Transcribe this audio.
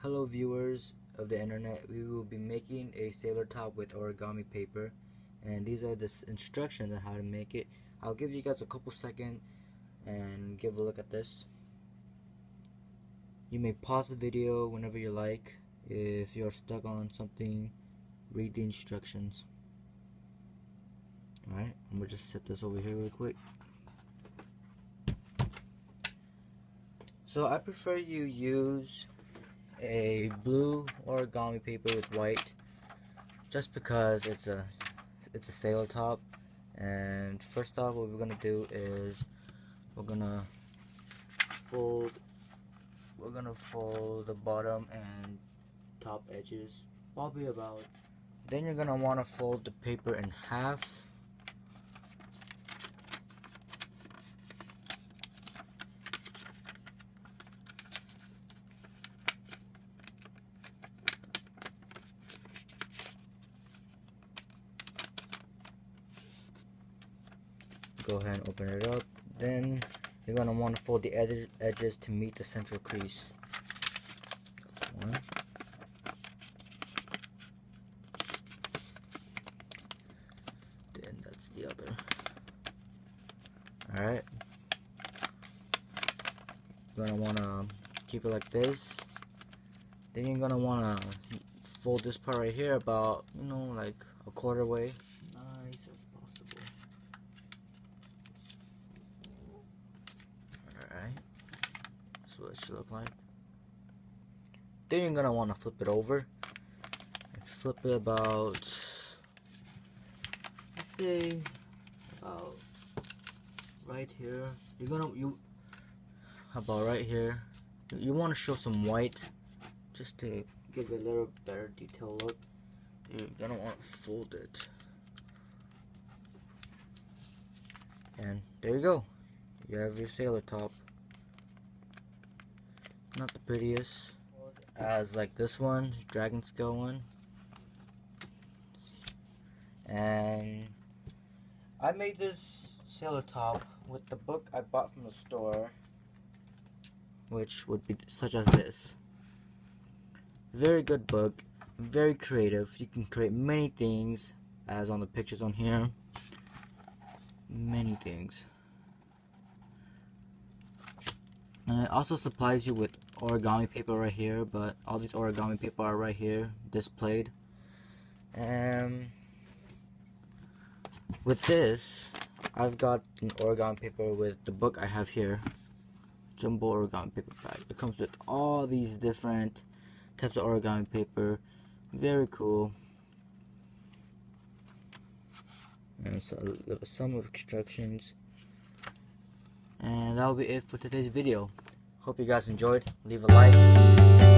Hello viewers of the internet, we will be making a sailor top with origami paper, and these are the instructions on how to make it. I'll give you guys a couple seconds and give a look at this. You may pause the video whenever you like. If you're stuck on something, read the instructions. Alright, I'm gonna just set this over here real quick. So I prefer you use a blue origami paper with white, just because it's a sailor top. And first off, what we're gonna do is we're gonna fold the bottom and top edges, probably about. Then you're gonna want to fold the paper in half. Go ahead and open it up. Then you're going to want to fold the edges to meet the central crease. That's one. Then that's the other. Alright. You're going to want to keep it like this. Then you're going to want to fold this part right here about, like a quarter way. Nice as possible. That's what it should look like. Then you're gonna want to flip it over and flip it about, let's say, about right here. About right here. You want to show some white just to give it a little better detail look. You're gonna want to fold it, and there you go. You have your sailor top. Not the prettiest as like this one, dragon scale one. And I made this sailor top with the book I bought from the store, which would be such as this. Very good book, very creative. You can create many things, as on the pictures on here. Many things. And it also supplies you with origami paper right here, but all these origami paper are right here displayed. And with this, I've got an origami paper with the book I have here, jumbo origami paper bag. It comes with all these different types of origami paper. Very cool. And so some of instructions. And that'll be it for today's video. Hope you guys enjoyed. Leave a like.